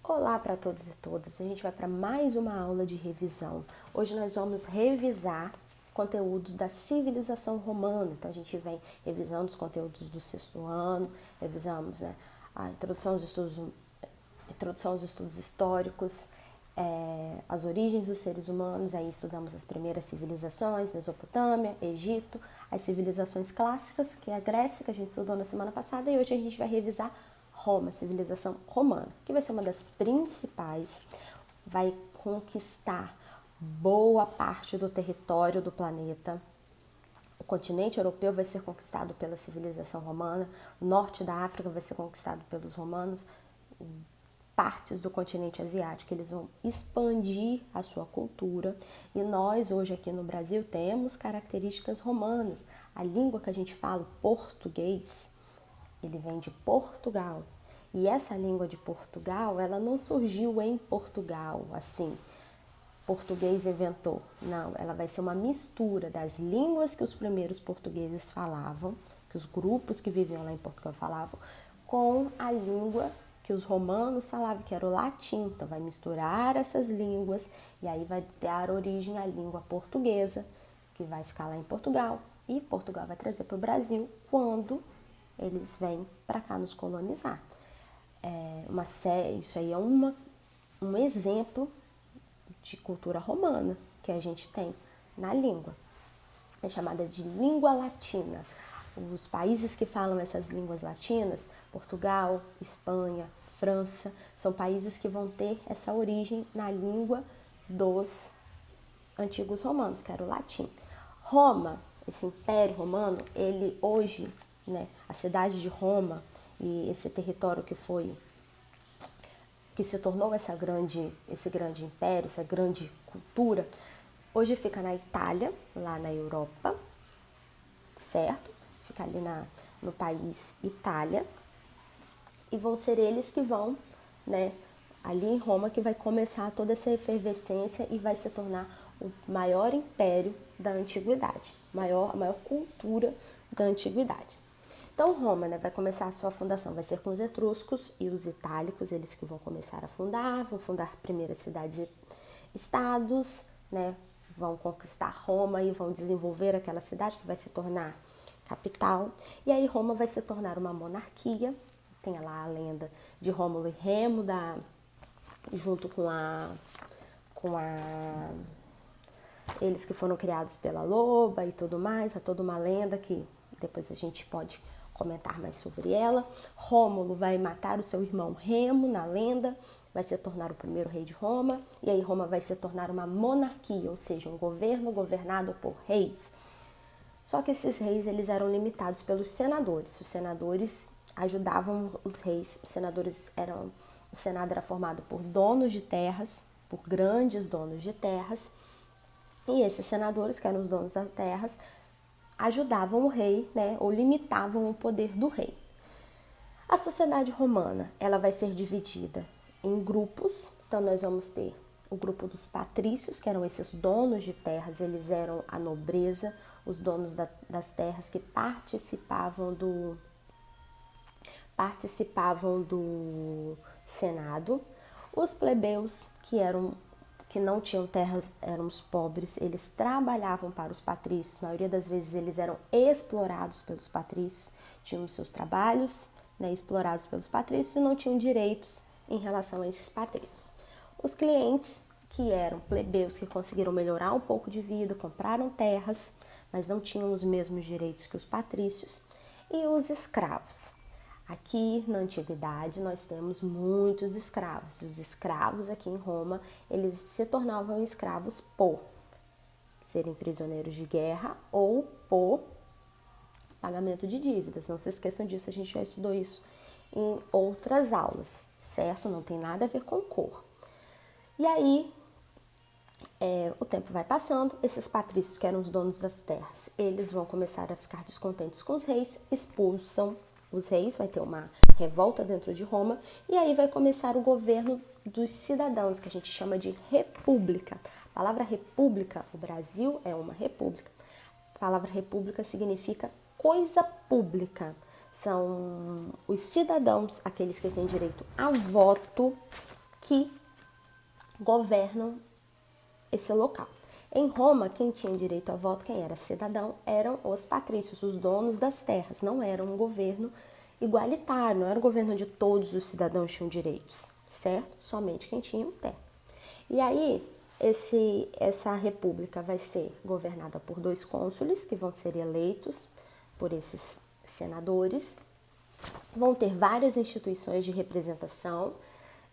Olá para todos e todas, a gente vai para mais uma aula de revisão. Hoje nós vamos revisar conteúdo da civilização romana. Então a gente vem revisando os conteúdos do sexto ano, revisamos, a introdução aos estudos históricos, as origens dos seres humanos, aí estudamos as primeiras civilizações, Mesopotâmia, Egito, as civilizações clássicas, que é a Grécia, que a gente estudou na semana passada, e hoje a gente vai revisar Roma, civilização romana, que vai ser uma das principais, vai conquistar boa parte do território do planeta. O continente europeu vai ser conquistado pela civilização romana, o norte da África vai ser conquistado pelos romanos, partes do continente asiático, eles vão expandir a sua cultura e nós hoje aqui no Brasil temos características romanas. A língua que a gente fala, o português, ele vem de Portugal. E essa língua de Portugal, ela não surgiu em Portugal, assim, português inventou. Não, ela vai ser uma mistura das línguas que os primeiros portugueses falavam, que os grupos que viviam lá em Portugal falavam, com a língua que os romanos falavam, que era o latim. Então vai misturar essas línguas e aí vai dar origem à língua portuguesa, que vai ficar lá em Portugal. E Portugal vai trazer para o Brasil quando eles vêm para cá nos colonizar. Isso aí é um exemplo de cultura romana que a gente tem na língua. É chamada de língua latina. Os países que falam essas línguas latinas, Portugal, Espanha, França, são países que vão ter essa origem na língua dos antigos romanos, que era o latim. Roma, esse império romano, ele hoje, a cidade de Roma e esse território que se tornou esse grande império, essa grande cultura, hoje fica na Itália, lá na Europa, certo? Fica ali no país Itália. E vão ser eles que vão, ali em Roma, que vai começar toda essa efervescência e vai se tornar o maior império da antiguidade, a maior cultura da antiguidade. Então Roma, vai começar a sua fundação, vai ser com os etruscos e os itálicos, eles que vão começar a fundar, vão fundar primeiras cidades e estados, vão conquistar Roma e vão desenvolver aquela cidade que vai se tornar capital. E aí Roma vai se tornar uma monarquia. Tem lá a lenda de Rômulo e Remo, junto com eles que foram criados pela loba e tudo mais. É toda uma lenda que depois a gente pode comentar mais sobre ela. Rômulo vai matar o seu irmão Remo na lenda, vai se tornar o primeiro rei de Roma, e aí Roma vai se tornar uma monarquia, ou seja, um governo governado por reis. Só que esses reis, eles eram limitados pelos senadores. Os senadores ajudavam os reis. O senado era formado por donos de terras, por grandes donos de terras, e esses senadores, que eram os donos das terras, ajudavam o rei, ou limitavam o poder do rei. A sociedade romana, ela vai ser dividida em grupos. Então nós vamos ter o grupo dos patrícios, que eram esses donos de terras, eles eram a nobreza, os donos das terras que participavam do Senado. Os plebeus, que não tinham terra, eram os pobres, eles trabalhavam para os patrícios, a maioria das vezes eles eram explorados pelos patrícios, tinham seus trabalhos, explorados pelos patrícios e não tinham direitos em relação a esses patrícios. Os clientes, que eram plebeus que conseguiram melhorar um pouco de vida, compraram terras, mas não tinham os mesmos direitos que os patrícios, e os escravos. Aqui na antiguidade nós temos muitos escravos. Os escravos aqui em Roma, eles se tornavam escravos por serem prisioneiros de guerra ou por pagamento de dívidas. Não se esqueçam disso, a gente já estudou isso em outras aulas, certo? Não tem nada a ver com cor. E aí, o tempo vai passando, esses patrícios, que eram os donos das terras, eles vão começar a ficar descontentes com os reis, expulsam os reis, vai ter uma revolta dentro de Roma, e aí vai começar o governo dos cidadãos, que a gente chama de república. A palavra república, o Brasil é uma república. A palavra república significa coisa pública. São os cidadãos, aqueles que têm direito a voto, que governam esse local. Em Roma, quem tinha direito a voto, quem era cidadão, eram os patrícios, os donos das terras. Não era um governo igualitário, não era um governo onde todos os cidadãos tinham direitos, certo? Somente quem tinha terras. E aí, essa república vai ser governada por 2 cônsules, que vão ser eleitos por esses senadores. Vão ter várias instituições de representação,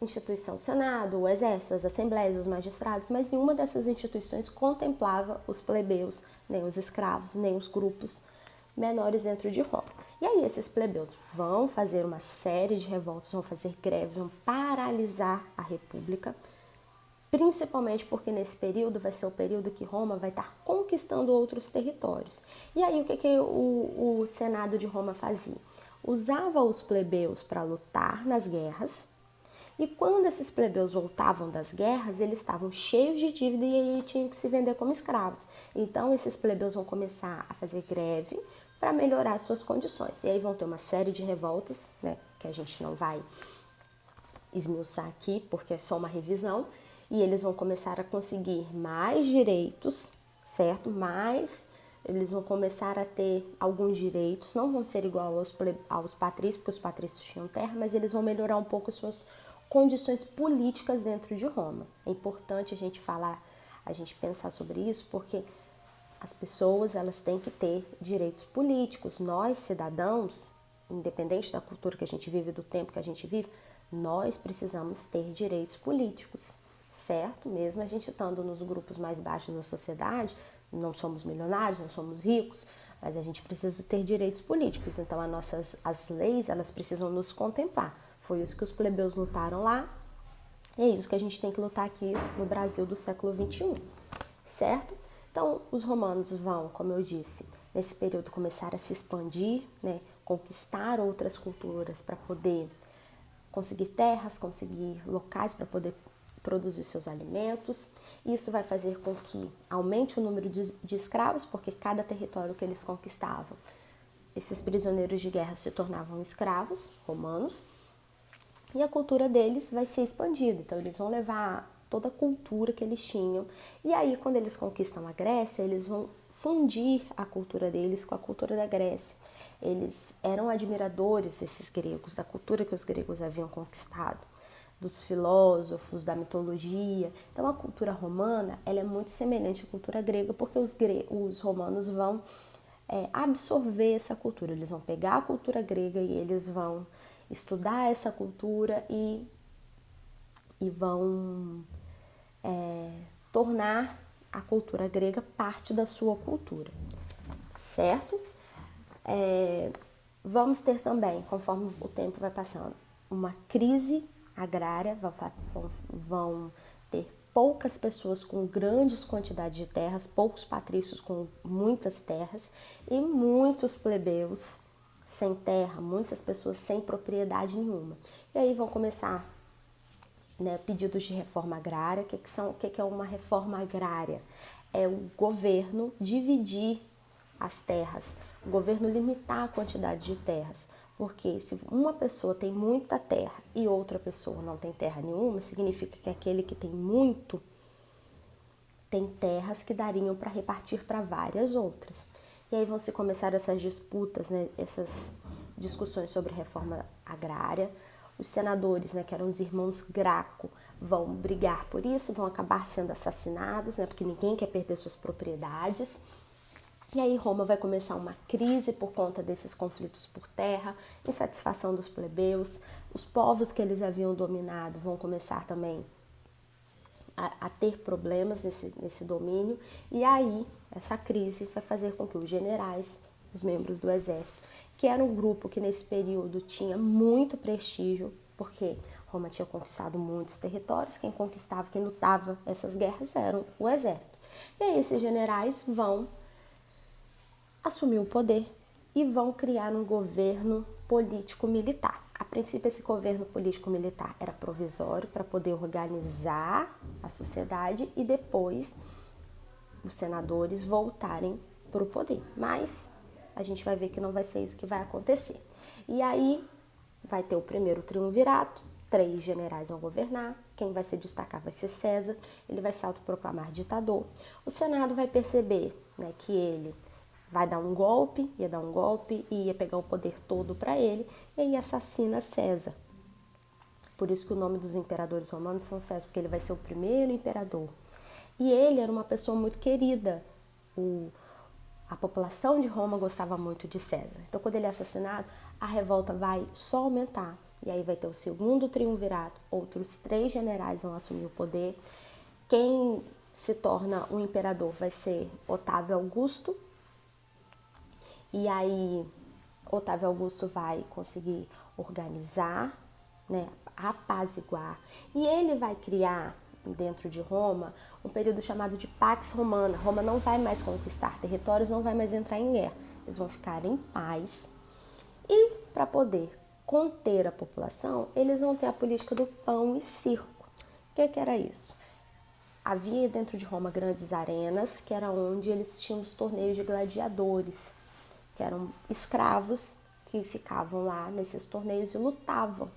instituição do Senado, o Exército, as Assembleias, os magistrados, mas nenhuma dessas instituições contemplava os plebeus, nem os escravos, nem os grupos menores dentro de Roma. E aí esses plebeus vão fazer uma série de revoltas, vão fazer greves, vão paralisar a república, principalmente porque nesse período vai ser o período que Roma vai estar conquistando outros territórios. E aí o que o Senado de Roma fazia? Usava os plebeus para lutar nas guerras, e quando esses plebeus voltavam das guerras, eles estavam cheios de dívida e aí tinham que se vender como escravos. Então esses plebeus vão começar a fazer greve para melhorar suas condições. E aí vão ter uma série de revoltas, né, que a gente não vai esmiuçar aqui, porque é só uma revisão, e eles vão começar a conseguir mais direitos, certo? Eles vão começar a ter alguns direitos, não vão ser igual aos patrícios, porque os patrícios tinham terra, mas eles vão melhorar um pouco suas condições políticas dentro de Roma. É importante a gente pensar sobre isso, porque as pessoas, elas têm que ter direitos políticos. Nós, cidadãos, independente da cultura que a gente vive, do tempo que a gente vive, nós precisamos ter direitos políticos, certo? Mesmo a gente estando nos grupos mais baixos da sociedade, não somos milionários, não somos ricos, mas a gente precisa ter direitos políticos. Então, as leis, elas precisam nos contemplar. Foi isso que os plebeus lutaram lá, e é isso que a gente tem que lutar aqui no Brasil do século XXI, certo? Então, os romanos vão, como eu disse, nesse período começar a se expandir, né, conquistar outras culturas para poder conseguir terras, conseguir locais para poder produzir seus alimentos. Isso vai fazer com que aumente o número de escravos, porque cada território que eles conquistavam, esses prisioneiros de guerra se tornavam escravos romanos, e a cultura deles vai ser expandida. Então, eles vão levar toda a cultura que eles tinham. E aí, quando eles conquistam a Grécia, eles vão fundir a cultura deles com a cultura da Grécia. Eles eram admiradores desses gregos, da cultura que os gregos haviam conquistado, dos filósofos, da mitologia. Então, a cultura romana, ela é muito semelhante à cultura grega, porque os romanos vão absorver essa cultura. Eles vão pegar a cultura grega e eles vão estudar essa cultura e vão tornar a cultura grega parte da sua cultura, certo? Vamos ter também, conforme o tempo vai passando, uma crise agrária, vão ter poucas pessoas com grandes quantidades de terras, poucos patrícios com muitas terras e muitos plebeus sem terra, muitas pessoas sem propriedade nenhuma. E aí vão começar, né, pedidos de reforma agrária. O que é uma reforma agrária? É o governo dividir as terras, o governo limitar a quantidade de terras. Porque se uma pessoa tem muita terra e outra pessoa não tem terra nenhuma, significa que aquele que tem muito tem terras que dariam para repartir para várias outras. E aí vão se começar essas disputas, né, essas discussões sobre reforma agrária. Os senadores, né, que eram os irmãos Graco, vão brigar por isso, vão acabar sendo assassinados, né, porque ninguém quer perder suas propriedades. E aí Roma vai começar uma crise por conta desses conflitos por terra, insatisfação dos plebeus. Os povos que eles haviam dominado vão começar também a ter problemas nesse domínio. E aí essa crise vai fazer com que os generais, os membros do exército, que era um grupo que nesse período tinha muito prestígio, porque Roma tinha conquistado muitos territórios, quem conquistava, quem lutava essas guerras eram o exército. E aí esses generais vão assumir o poder e vão criar um governo político-militar. A princípio, esse governo político-militar era provisório para poder organizar a sociedade e depois os senadores voltarem para o poder. Mas a gente vai ver que não vai ser isso que vai acontecer. E aí vai ter o primeiro triunvirato, 3 generais vão governar, quem vai se destacar vai ser César, ele vai se autoproclamar ditador. O Senado vai perceber, né, que ele vai dar um golpe, e ia pegar o poder todo para ele, e aí assassina César. Por isso que o nome dos imperadores romanos são César, porque ele vai ser o primeiro imperador. E ele era uma pessoa muito querida. A população de Roma gostava muito de César. Então, quando ele é assassinado, a revolta vai só aumentar. E aí vai ter o segundo triunvirato, outros 3 generais vão assumir o poder. Quem se torna o imperador vai ser Otávio Augusto. E aí, Otávio Augusto vai conseguir organizar, né, apaziguar. E ele vai criar, dentro de Roma, um período chamado de Pax Romana. Roma não vai mais conquistar territórios, não vai mais entrar em guerra. Eles vão ficar em paz. E, para poder conter a população, eles vão ter a política do pão e circo. O que era isso? Havia dentro de Roma grandes arenas, que era onde eles tinham os torneios de gladiadores, que eram escravos que ficavam lá nesses torneios e lutavam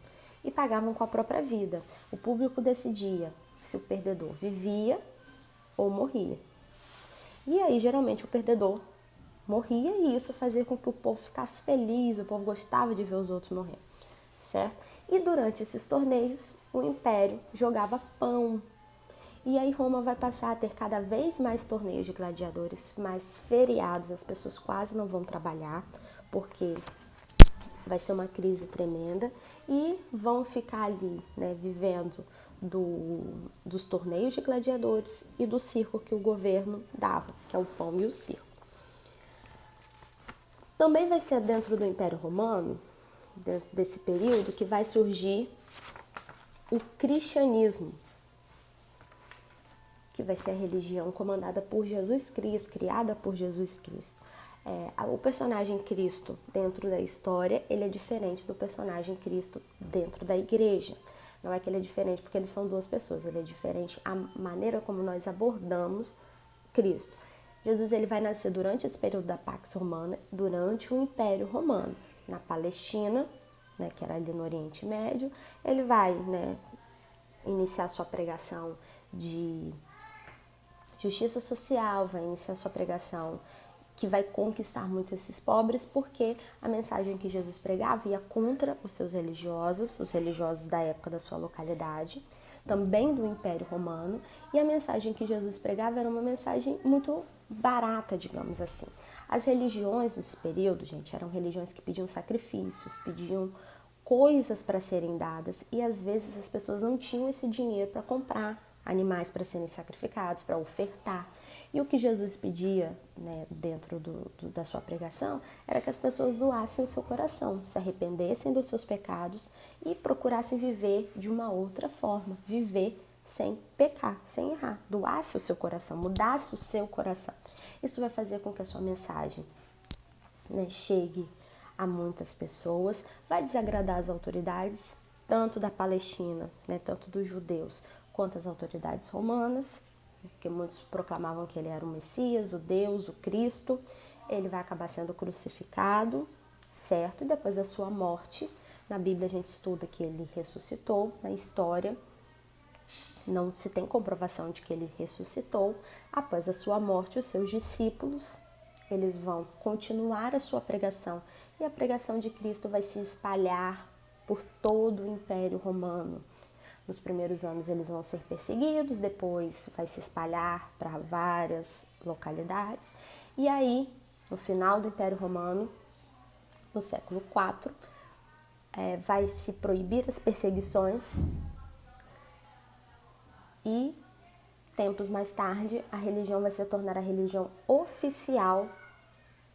e pagavam com a própria vida. O público decidia se o perdedor vivia ou morria. E aí, geralmente, o perdedor morria e isso fazia com que o povo ficasse feliz, o povo gostava de ver os outros morrer, certo? E durante esses torneios, o império jogava pão. E aí Roma vai passar a ter cada vez mais torneios de gladiadores, mais feriados, as pessoas quase não vão trabalhar, porque vai ser uma crise tremenda, e vão ficar ali, né, vivendo dos torneios de gladiadores e do circo que o governo dava, que é o pão e o circo. Também vai ser dentro do Império Romano, dentro desse período, que vai surgir o cristianismo, que vai ser a religião comandada por Jesus Cristo, criada por Jesus Cristo. O personagem Cristo dentro da história, ele é diferente do personagem Cristo dentro da igreja. Não é que ele é diferente porque eles são 2 pessoas, ele é diferente a maneira como nós abordamos Cristo. Jesus, ele vai nascer durante esse período da Pax Romana, durante o Império Romano, na Palestina, né, que era ali no Oriente Médio. Ele vai, né, iniciar sua pregação de justiça social, vai iniciar sua pregação que vai conquistar muito esses pobres, porque a mensagem que Jesus pregava ia contra os religiosos da época da sua localidade, também do Império Romano, e a mensagem que Jesus pregava era uma mensagem muito barata, digamos assim. As religiões nesse período, gente, eram religiões que pediam sacrifícios, pediam coisas para serem dadas, e às vezes as pessoas não tinham esse dinheiro para comprar animais para serem sacrificados, para ofertar. E o que Jesus pedia, né, dentro da sua pregação era que as pessoas doassem o seu coração, se arrependessem dos seus pecados e procurassem viver de uma outra forma, viver sem pecar, sem errar. Doasse o seu coração, mudasse o seu coração. Isso vai fazer com que a sua mensagem, né, chegue a muitas pessoas, vai desagradar as autoridades, tanto da Palestina, né, tanto dos judeus, quanto as autoridades romanas, porque muitos proclamavam que ele era o Messias, o Deus, o Cristo. Ele vai acabar sendo crucificado, certo? E depois da sua morte, na Bíblia a gente estuda que ele ressuscitou, na história não se tem comprovação de que ele ressuscitou. Após a sua morte, os seus discípulos, eles vão continuar a sua pregação, e a pregação de Cristo vai se espalhar por todo o Império Romano. Nos primeiros anos eles vão ser perseguidos, depois vai se espalhar para várias localidades. E aí, no final do Império Romano, no século IV, vai se proibir as perseguições, e tempos mais tarde a religião vai se tornar a religião oficial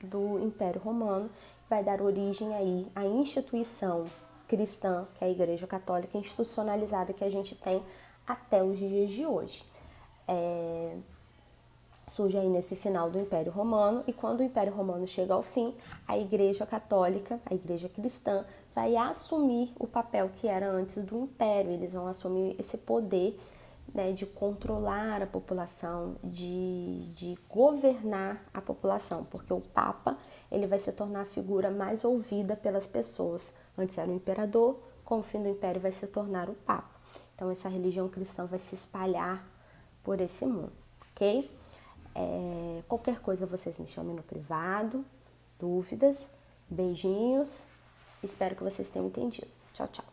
do Império Romano, vai dar origem aí à instituição cristã, que é a Igreja Católica institucionalizada que a gente tem até os dias de hoje. Surge aí nesse final do Império Romano, e quando o Império Romano chega ao fim, a Igreja Católica, a Igreja Cristã, vai assumir o papel que era antes do Império. Eles vão assumir esse poder, né, de controlar a população, de governar a população, porque o Papa, ele vai se tornar a figura mais ouvida pelas pessoas. Antes era o imperador, com o fim do império vai se tornar o Papa. Então essa religião cristã vai se espalhar por esse mundo, ok? Qualquer coisa vocês me chamem no privado, dúvidas, beijinhos, espero que vocês tenham entendido. Tchau, tchau.